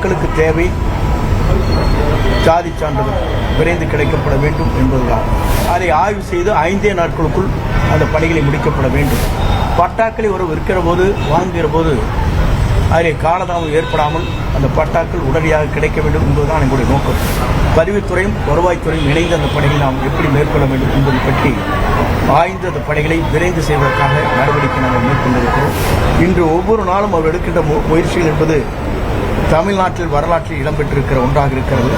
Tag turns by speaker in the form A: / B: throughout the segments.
A: மக்களுக்கு தேவை சாதி சான்றிதழ் விரைந்து கிடைக்கப்பட வேண்டும் என்பதுதான். அதை ஆய்வு செய்து 5 நாட்களுக்குள் அந்த பணிகளை முடிக்கப்பட வேண்டும். பட்டாக்களை ஒரு விற்கிற போது வாங்குகிற போது அதில் காலதாமம் ஏற்படாமல் அந்த பட்டாக்கள் உடனடியாக கிடைக்க வேண்டும் என்பதுதான் எங்களுடைய நோக்கம். பதிவுத்துறையும் வருவாய்த்துறையும் இணைந்து அந்த பணிகளை நாம் எப்படி மேற்கொள்ள வேண்டும் என்பதை பற்றி ஆய்ந்து அந்த பணிகளை விரைந்து செய்வதற்காக நடவடிக்கை நாங்கள் மேற்கொண்டிருக்கிறோம். இன்று ஒவ்வொரு நாளும் அவர் எடுக்கின்ற முயற்சிகள் என்பது தமிழ்நாட்டில் வரலாற்றில் இடம்பெற்றிருக்கிற ஒன்றாக இருக்கிறது.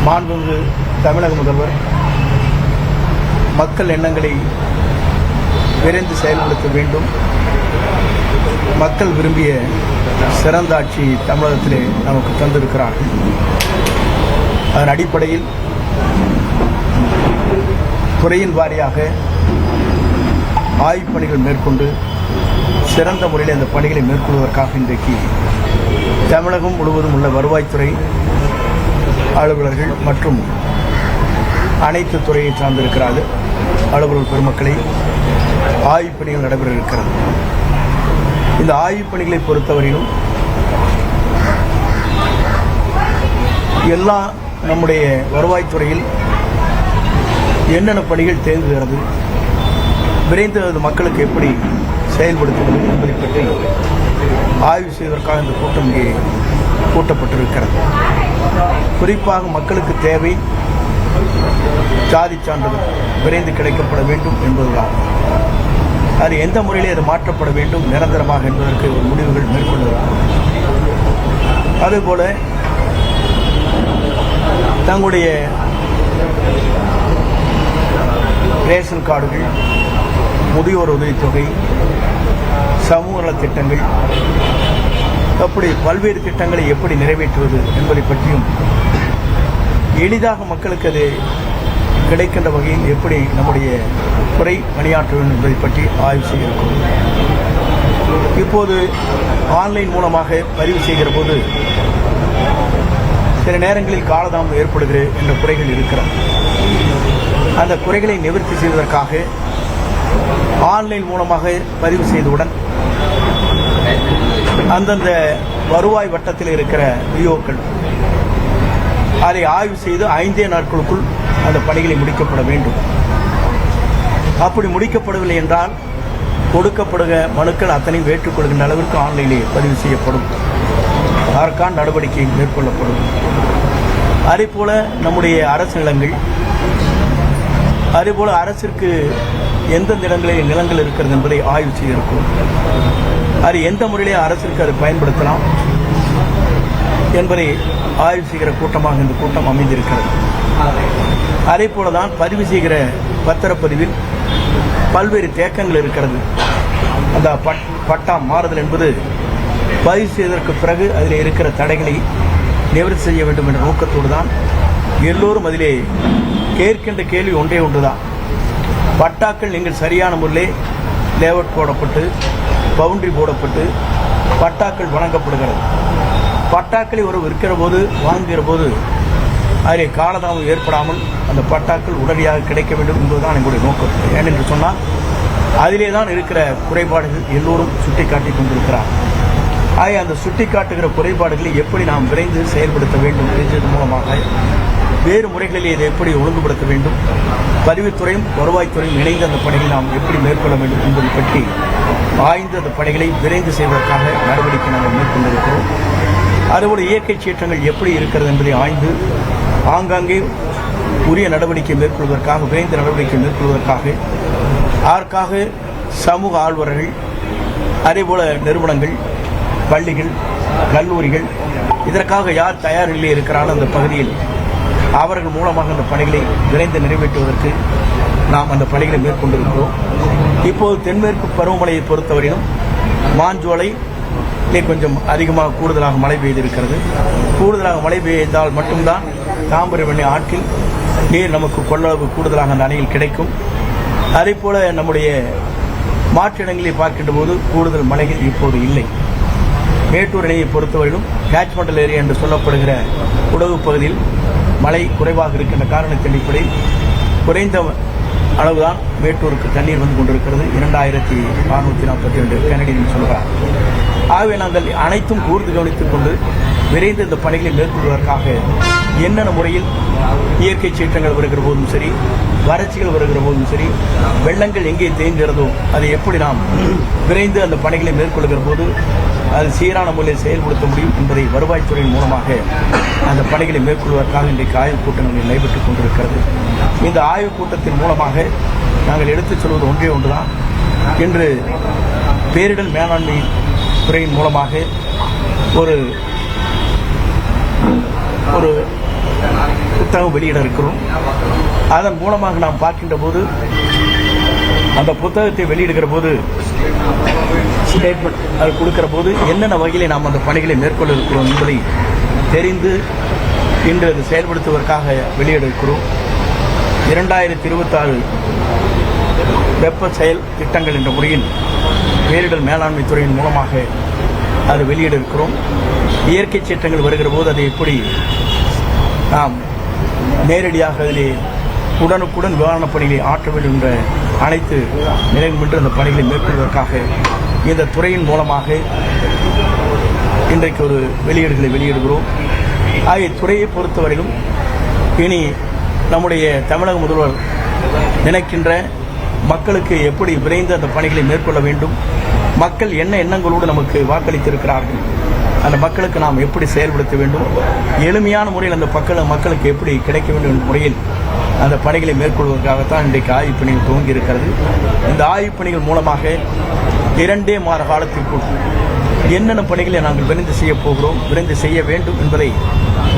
A: மாண்புமிகு தமிழக முதல்வர் மக்கள் எண்ணங்களை விரைந்து செயல்படுத்த வேண்டும். மக்கள் விரும்பிய சிறந்த ஆட்சி தமிழகத்திலே நமக்கு தந்திருக்கிறார்கள். அதன் அடிப்படையில் துறையின் வாரியாக ஆய்வுப் பணிகள் மேற்கொண்டு சிறந்த முறையில் அந்த பணிகளை மேற்கொள்வதற்காக இன்றைக்கு தமிழகம் முழுவதும் உள்ள வருவாய்த்துறை அலுவலர்கள் மற்றும் அனைத்து துறையை சார்ந்திருக்கிறார்கள் அலுவலர் பெருமக்களை ஆய்வுப் பணிகள் நடைபெற இருக்கிறது. இந்த ஆய்வுப் பணிகளை பொறுத்தவரையிலும் எல்லா நம்முடைய வருவாய்த்துறையில் என்னென்ன பணிகள் தேங்குகிறது, விரைந்து அது மக்களுக்கு எப்படி செயல்படுத்துவது என்பதை பற்றி ஆய்வு செய்வதற்காக இந்த கூட்டம் இங்கே கூட்டப்பட்டிருக்கிறது. குறிப்பாக மக்களுக்கு தேவை சாதி சான்றிதழ் விரைந்து கிடைக்கப்பட வேண்டும் என்பதுதான். அது எந்த முறையிலே அது மாற்றப்பட வேண்டும் நிரந்தரமாக என்பதற்கு ஒரு முடிவுகள் மேற்கொள்ளும். அதுபோல தங்களுடைய ரேஷன் கார்டுகள், முதியோர் உதவித்தொகை, சமூக நலத் திட்டங்கள், அப்படி பல்வேறு திட்டங்களை எப்படி நிறைவேற்றுவது என்பதை பற்றியும் எளிதாக மக்களுக்கு அது கிடைக்கின்ற வகையில் எப்படி நம்முடைய துறை பணியாற்ற வேண்டும் என்பதை பற்றி ஆய்வு செய்கிறோம். இப்போது ஆன்லைன் மூலமாக பதிவு செய்கிற போது சில நேரங்களில் காலதாமம் ஏற்படுகிற என்ற குறைகள் இருக்கிறது. அந்த குறைகளை நிவர்த்தி செய்வதற்காக ஆன்லைன் மூலமாக பதிவு செய்தவுடன் அந்தந்த வருவாய் வட்டத்தில் இருக்கிற விஓக்கள் அதை ஆய்வு செய்து 5 நாட்களுக்குள் அந்த பணிகளை முடிக்கப்பட வேண்டும். அப்படி முடிக்கப்படவில்லை என்றால் கொடுக்கப்படுகிற மனுக்கள் அத்தனையும் ஏற்றுக்கொள்கின்ற அளவிற்கு ஆன்லைனிலே பதிவு செய்யப்படும். அதற்கான நடவடிக்கை மேற்கொள்ளப்படும். அதேபோல நம்முடைய அரசு நிலங்கள், அதேபோல அரசிற்கு எந்தெந்த இடங்களில் நிலங்கள் இருக்கிறது என்பதை ஆய்வு செய்திருக்கும். அது எந்த முறையிலே அரசிற்கு அதை பயன்படுத்தலாம் என்பதை ஆய்வு செய்கிற கூட்டமாக இந்த கூட்டம் அமைந்திருக்கிறது. அதே போலதான் பதிவு செய்கிற பத்திரப்பதிவில் பல்வேறு தேக்கங்கள் இருக்கிறது. அந்த பட்டா மாறுதல் என்பது பதிவு செய்வதற்கு பிறகு அதில் இருக்கிற தடைகளை நிவர்த்தி செய்ய வேண்டும் என்ற நோக்கத்தோடு தான் எல்லோரும் அதிலே கேட்கின்ற கேள்வி ஒன்றே ஒன்றுதான். பட்டாக்கள் நீங்கள் சரியான முறையில் லேஅவுட் போடப்பட்டு பவுண்டரி போடப்பட்டு பட்டாக்கள் வழங்கப்படுகிறது. பட்டாக்களை ஒரு விற்கிற போது வாங்குகிற போது அதில் காலதாமம் ஏற்படாமல் அந்த பட்டாக்கள் உடனடியாக கிடைக்க வேண்டும் என்பதுதான் எங்களுடைய நோக்கம். ஏனென்று சொன்னால் அதிலே தான் இருக்கிற குறைபாடுகள் எல்லோரும் சுட்டிக்காட்டி கொண்டிருக்கிறார். ஆக அந்த சுட்டிக்காட்டுகிற குறைபாடுகளை எப்படி நாம் விரைந்து செயல்படுத்த வேண்டும் என்பதன் மூலமாக வேறு முறைகளில் இதை எப்படி ஒழுங்குபடுத்த வேண்டும், பதிவுத்துறையும் வருவாய்த்துறையும் இணைந்து அந்த பணிகளை நாம் எப்படி மேற்கொள்ள வேண்டும் என்பதை பற்றி ஆய்ந்து அந்த பணிகளை விரைந்து செய்வதற்காக நடவடிக்கை நாங்கள் மேற்கொண்டிருக்கிறோம். அதுபோல இயற்கை சீற்றங்கள் எப்படி இருக்கிறது என்பதை ஆய்ந்து ஆங்காங்கே உரிய நடவடிக்கை மேற்கொள்வதற்காக விரைந்து நடவடிக்கை மேற்கொள்வதற்காக அதற்காக சமூக ஆர்வலர்கள், அதேபோல நிறுவனங்கள், பள்ளிகள், கல்லூரிகள் இதற்காக யார் தயார் நிலையில் இருக்கிறார்கள் அந்த பகுதியில் அவர்கள் மூலமாக அந்த பணிகளை விரைந்து நிறைவேற்றுவதற்கு நாம் அந்த பணிகளை மேற்கொண்டிருக்கிறோம். இப்போது தென்மேற்கு பருவமழையை பொறுத்தவரையிலும் மாஞ்சோலை கொஞ்சம் அதிகமாக கூடுதலாக மழை பெய்திருக்கிறது. கூடுதலாக மழை பெய்தால் மட்டும்தான் தாமிரபரணி ஆற்றில் நீர் நமக்கு கொள்ளளவு கூடுதலாக அந்த அணையில் கிடைக்கும். அதே போல நம்முடைய மாற்று இடங்களை பார்க்கின்ற போது கூடுதல் மழைகள் இப்போது இல்லை. மேட்டூர் அணையை பொறுத்தவரையிலும் கேட்ச்மெண்டல் ஏரியா என்று சொல்லப்படுகிற குடகு பகுதியில் மழை குறைவாக இருக்கின்ற காரணத்தின் அடிப்படையில் குறைந்த அளவுதான் மேட்டூருக்கு தண்ணீர் வந்து கொண்டிருக்கிறது. 2642 கனடியன் சொல்கிறார். ஆகவே நாங்கள் அனைத்தும் கூர்ந்து கவனித்துக் கொண்டு விரைந்து இந்த பணிகளை மேற்கொள்வதற்காக என்னென்ன முறையில் இயற்கை சீற்றங்கள் வருகிற போதும் சரி, வறட்சிகள் வருகிற போதும் சரி, வெள்ளங்கள் எங்கே தேங்குகிறதோ அதை எப்படி நாம் விரைந்து அந்த பணிகளை மேற்கொள்கிற போது அது சீரான முறையில் செயல்படுத்த முடியும் என்பதை வருவாய்த்துறையின் மூலமாக அந்த பணிகளை மேற்கொள்வதற்காக இன்றைக்கு ஆய்வுக் கூட்டங்கள் நடைபெற்றுக் கொண்டிருக்கிறது. இந்த ஆய்வுக் கூட்டத்தின் மூலமாக நாங்கள் எடுத்துச் சொல்வது ஒன்றே ஒன்றுதான். இன்று பேரிடர் மேலாண்மை துறையின் மூலமாக ஒரு புத்தகம் வெளியிட இருக்கிறோம். அதன் மூலமாக நாம் பார்க்கின்ற போது அந்த புத்தகத்தை வெளியிடுகிற போது ஸ்டேட்மெண்ட் அது கொடுக்கிற போது என்னென்ன வகையிலே நாம் அந்த பணிகளை மேற்கொள்ள இருக்கிறோம் என்பதை தெரிந்து இன்று அது செயல்படுத்துவதற்காக வெளியிட இருக்கிறோம். 2026 வெப்ப செயல் திட்டங்கள் என்ற முறையில் பேரிடர் மேலாண்மை துறையின் மூலமாக அது வெளியிட இருக்கிறோம். இயற்கை சீற்றங்கள் வருகிற போது அதை எப்படி நாம் நேரடியாக அதிலே உடனுக்குடன் நிவாரணப் பணிகளை ஆற்ற வேண்டும் என்ற அனைத்து நிலையும் என்று அந்த பணிகளை மேற்கொள்வதற்காக இந்த துறையின் மூலமாக இன்றைக்கு ஒரு வெளியீடுகளை வெளியிடுகிறோம். ஆகிய துறையை பொறுத்தவரையிலும் இனி நம்முடைய தமிழக முதல்வர் நினைக்கின்ற மக்களுக்கு எப்படி விரைந்து அந்த பணிகளை மேற்கொள்ள வேண்டும், மக்கள் என்ன எண்ணங்களோடு நமக்கு வாக்களித்திருக்கிறார்கள், அந்த மக்களுக்கு நாம் எப்படி செயல்படுத்த வேண்டும், எளிமையான முறையில் அந்த மக்களுக்கு எப்படி கிடைக்க வேண்டும் என்ற முறையில் அந்த பணிகளை மேற்கொள்வதற்காகத்தான் இன்றைக்கு ஆய்வுப் பணிகள் துவங்கி இருக்கிறது. இந்த ஆய்வுப் பணிகள் மூலமாக 2 மாத காலத்திற்குள் என்னென்ன பணிகளை நாங்கள் விரைந்து செய்ய போகிறோம், விரைந்து செய்ய வேண்டும் என்பதை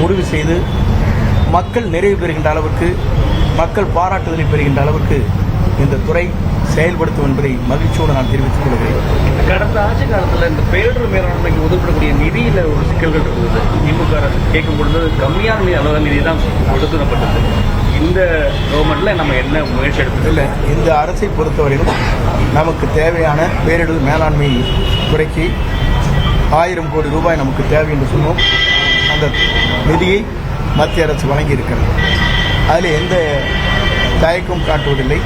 A: முடிவு செய்து மக்கள் நிறைவு பெறுகின்ற அளவுக்கு, மக்கள் பாராட்டுதலை பெறுகின்ற அளவுக்கு இந்த துறை செயல்படுத்தும் என்பதை மகிழ்ச்சியோடு நான் தெரிவித்துக் கொள்கிறேன்.
B: கடந்த ஆட்சி காலத்தில் இந்த பேரிடர் மேலாண்மைக்கு ஒதுக்கப்படக்கூடிய நிதியில் ஒரு சிக்கல்கள் இருந்தது. திமுக அரசு கேட்கும் பொழுது கம்மியான அளவு நிதி தான் ஒதுக்கப்பட்டது. இந்த கவர்மெண்ட்ல நம்ம என்ன முயற்சி எடுத்தது இல்லை.
A: இந்த அரசை பொறுத்தவரையிலும் நமக்கு தேவையான பேரிடர் மேலாண்மை துறைக்கு 1000 கோடி ரூபாய் நமக்கு தேவை என்று சொன்னோம். அந்த நிதியை மத்திய அரசு வழங்கியிருக்கிறது. அதில் எந்த தயக்கம் காட்டுவதில்லை.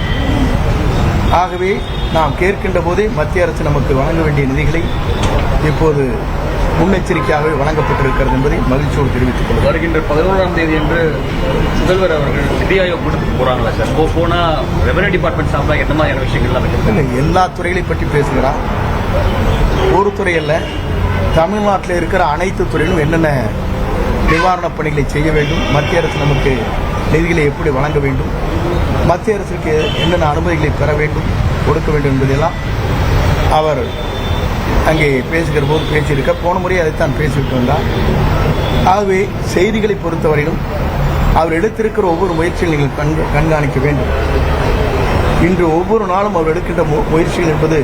A: ஆகவே நாம் கேட்கின்ற போதே மத்திய அரசு நமக்கு வழங்க வேண்டிய நிதிகளை இப்போது முன்னெச்சரிக்கையாகவே வழங்கப்பட்டிருக்கிறது என்பதை மகிழ்ச்சியோடு தெரிவித்துக் கொள்கிறேன்.
B: வருகின்ற 11ஆம் தேதி என்று முதல்வர் அவர்கள் நிதி ஆயோக் கூட்டத்துக்கு போறாங்களா சார்? போனால் ரெவன்யூ டிபார்ட்மெண்ட் சார்பாக என்ன மாதிரியான விஷயங்கள்லாம்
A: இல்லை, எல்லா துறைகளை பற்றி பேசுகிறார். ஒரு துறை அல்ல, தமிழ்நாட்டில் இருக்கிற அனைத்து துறையிலும் என்னென்ன நிவாரணப் பணிகளை செய்ய வேண்டும், மத்திய அரசு நமக்கு நிதிகளை எப்படி வழங்க வேண்டும், மத்திய அரசுக்கு என்னென்ன அனுமதிகளை பெற வேண்டும், கொடுக்க வேண்டும் என்பதெல்லாம் அவர் அங்கே பேசுகிற போது பேசியிருக்க. போன முறை அதைத்தான் பேசிவிட்டு வந்தார். ஆகவே செய்திகளை பொறுத்தவரையிலும் அவர் எடுத்திருக்கிற ஒவ்வொரு முயற்சியில் நீங்கள் கண்காணிக்க வேண்டும். இன்று ஒவ்வொரு நாளும் அவர் எடுக்கின்ற முயற்சிகள் என்பது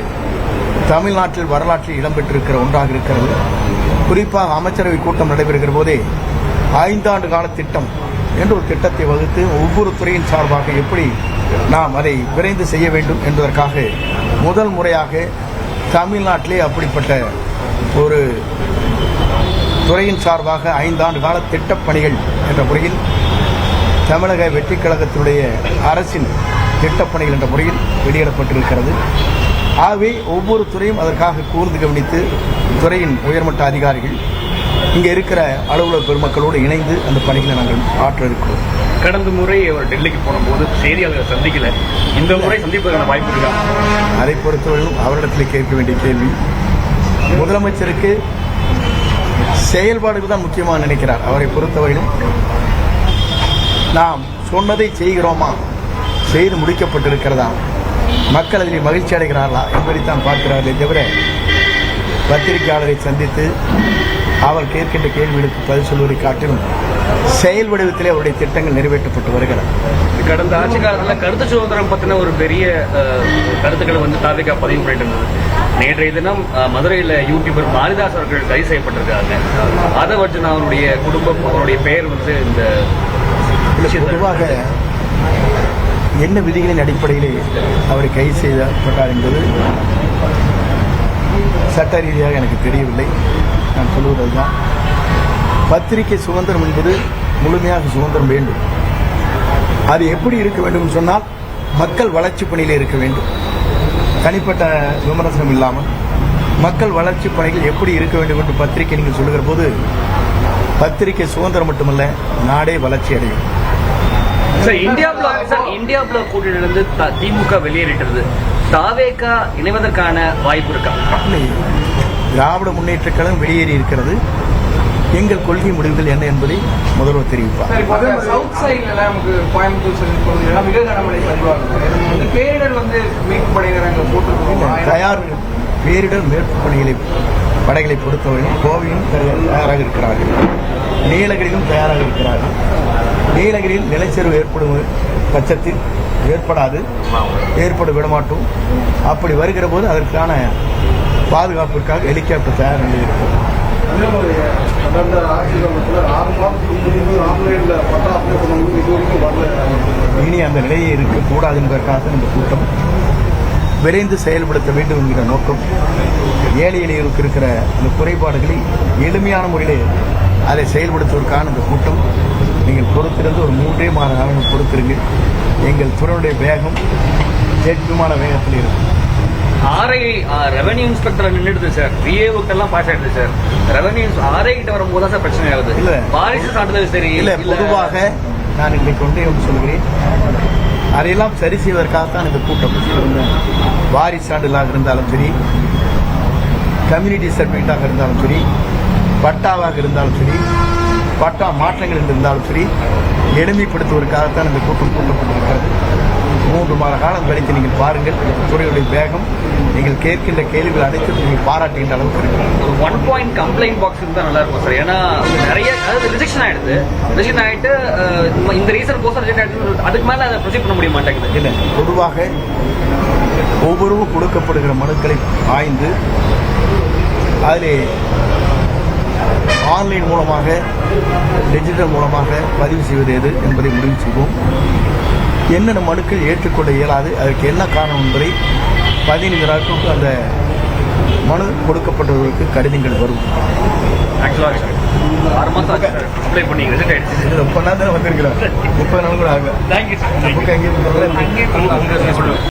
A: தமிழ்நாட்டில் வரலாற்றில் இடம்பெற்றிருக்கிற ஒன்றாக இருக்கிறது. குறிப்பாக அமைச்சரவை கூட்டம் நடைபெறுகிற போதே 5 ஆண்டு கால திட்டம் என்று ஒரு திட்டத்தை வகுத்து ஒவ்வொரு துறையின் சார்பாக எப்படி நாம் அதை விரைந்து செய்ய வேண்டும் என்பதற்காக முதல் முறையாக தமிழ்நாட்டிலே அப்படிப்பட்ட ஒரு துறையின் சார்பாக 5 ஆண்டு கால திட்டப்பணிகள் என்ற முறையில் தமிழக வெற்றிக் கழகத்தினுடைய அரசின் திட்டப்பணிகள் என்ற முறையில் வெளியிடப்பட்டிருக்கிறது. ஆகவே ஒவ்வொரு துறையும் அதற்காக கூர்ந்து கவனித்து துறையின் உயர்மட்ட அதிகாரிகள் இங்கே இருக்கிற அலுவலக பெருமக்களோடு இணைந்து அந்த பணிகளை நாங்கள் ஆற்ற இருக்கிறோம்.
B: கடந்த முறை அவர் டெல்லிக்கு போனபோது செய்தியாளர்கள் சந்திக்கல, இந்த முறை சந்திப்பதற்கான வாய்ப்பு இருக்கா?
A: அதை பொறுத்தவரையிலும் அவரிடத்தில் கேட்க வேண்டிய கேள்வி. முதலமைச்சருக்கு செயல்பாடுகள் தான் முக்கியமாக நினைக்கிறார். அவரை பொறுத்தவரையிலும் நாம் சொன்னதை செய்கிறோமா, செய்து முடிக்கப்பட்டிருக்கிறதா, மக்கள் அதில் மகிழ்ச்சி அடைகிறார்களா என்பதைத்தான் பார்க்கிறார்களே தவிர பத்திரிகையாளரை சந்தித்து அவர் கேட்கின்ற கேள்விகளுக்கு பதில் சொல்வதை காட்டிலும் செயல் வடிவத்திலே அவருடைய திட்டங்கள் நிறைவேற்றப்பட்டு வருகிறது.
B: கடந்த ஆட்சி காலத்தில் கருத்து சுதந்திரம் பற்றின ஒரு பெரிய கருத்துக்களை தாவேகா பதிவு பண்ணிட்டு இருந்தது. நேற்றைய தினம் மதுரையில் யூடியூபர் மாரிதாஸ் அவர்கள் கைது செய்யப்பட்டிருக்காங்க. அதை வச்சு அவருடைய குடும்பம், அவருடைய பெயர் இந்த
A: பொதுவாக என்ன விதிகளின் அடிப்படையிலே அவரை கைது செய்யப்பட்டார் என்பது சட்ட ரீதியாக எனக்கு தெரியவில்லை. நான் சொல்வதுதான், பத்திரிகை சுதந்திரம் என்பது முழுமையாக சுதந்திரம் வேண்டும். அது எப்படி இருக்க வேண்டும் சொன்னால் மக்கள் வளர்ச்சி பணியில் இருக்க வேண்டும். தனிப்பட்ட விமர்சனம் இல்லாமல் மக்கள் வளர்ச்சி பணிகள் எப்படி இருக்க வேண்டும் என்று பத்திரிகை நீங்கள் சொல்லுகிற போது பத்திரிகை சுதந்திரம் மட்டுமல்ல, நாடே வளர்ச்சி அடையும்.
B: சார், இந்தியா பிளாக் கூட்டணியிலிருந்து திமுக வெளியேறிட்டது. தாவேகா இணைவதற்கான வாய்ப்பு இருக்கா?
A: திராவிட முன்னேற்றக் கழகம் வெளியேறி இருக்கிறது. எங்கள் கொள்கை முடிவுகள் என்ன என்பதை முதல்வர் தெரிவிப்பார்.
C: சவுத் சைட்ல நமக்கு கோயம்புத்தூர் மிக கனமழை பதிவாகுது. பேரிடர் மீட்பு படையினர் போட்டு
A: பேரிடர் மீட்பு படைகளை பொறுத்தவரையும் கோவையும் தயாராக இருக்கிறார்கள், நீலகிரியும் தயாராக இருக்கிறார்கள். நீலகிரியில் நிலச்சரிவு ஏற்படும் பட்சத்தில் ஏற்பட விடமாட்டோம். அப்படி வருகிற போது அதற்கான பாதுகாப்பிற்காக ஹெலிகாப்டர் தயார் நிலையில் இருக்கும். இனி அந்த நிலையை இருக்கக்கூடாது என்பதற்காக இந்த கூட்டம் விரைந்து செயல்படுத்த வேண்டும் என்கிற நோக்கம். ஏழை எளியருக்கு இருக்கிற அந்த குறைபாடுகளை எளிமையான முறையிலே அதை செயல்படுத்துவதற்கான இந்த கூட்டம். நீங்கள் பொறுத்திருந்து ஒரு 3 மாத காலம் பொறுத்திருங்க. எங்கள் துறையுடைய வேகம் ஜெட்விமான வேகத்தில் இருக்கும்.
B: ரெவன்யூ இன்ஸ்பெக்டர் நின்றுடுது சார், விஏஓக்கெல்லாம் பாஸ் ஆயிடுது சார். ரெவன்யூ ஆர்ஐ கிட்ட வரும்போது தான் சார் பிரச்சனை ஆகுது.
A: இல்ல
B: வாரிசு சான்றிதழ் சரி
A: இல்ல, பொதுவாக நான் இன்னைக்கு கொண்டே சொல்கிறேன், அதையெல்லாம் சரி செய்வதற்காகத்தான் இந்த கூட்டம். வாரிசு சான்றிதழாக இருந்தாலும் சரி, கம்யூனிட்டி சர்டிபிகேட்டாக இருந்தாலும் சரி, பட்டாவாக இருந்தாலும் சரி, பட்டா மாற்றங்கள் இருந்தாலும் சரி, எளிமைப்படுத்துவதற்காகத்தான் இந்த கூட்டம் கூட்டப்பட்டிருக்கிறது. 3 மாத காலம் கழித்து நீங்கள் பாருங்கள், துறையுடைய வேகம், நீங்கள் கேட்கின்ற கேள்விகள் அனைத்தும் நீங்கள் பாராட்டுகின்ற அளவுக்கு இருக்கு.
B: ஒரு 1 பாயிண்ட் கம்ப்ளைண்ட் பாக்ஸ் இருந்தால் நல்லா இருக்கும் சார். ஏன்னா நிறைய ரிஜெக்ஷன் ஆயிடுது. ரிஜெக்ஷன் ஆகிட்டு இந்த ரீசன் கோசம் ரிஜெக்ட் ஆகிடுது. அதுக்கு மேலே அதை ப்ரொசீட் பண்ண முடிய மாட்டேங்குது.
A: இல்லை, பொதுவாக ஒவ்வொருவரும் கொடுக்கப்படுகிற மனுக்களை ஆய்ந்து அதிலே ஆன்லைன் மூலமாக டிஜிட்டல் மூலமாக பதிவு செய்வது எது என்பதை முடிவு செய்வோம். என்னென்ன மனுக்கள் ஏற்றுக்கொள்ள இயலாது, அதற்கு என்ன காரணம் என்பதை 15 நாட்களுக்கு அந்த மனு கொடுக்கப்பட்டவர்களுக்கு கடிதங்கள் வரும்.
B: ஆக்சுவலாக 6 மாதம் அப்ளை பண்ணி ரிஜெக்ட் ஆயிடுச்சு.
A: ரொம்ப நாள் தானே வந்திருக்கிறார், 30 நாள் கூட ஆகும்.
B: Thank you sir.
A: புக்கு அங்கே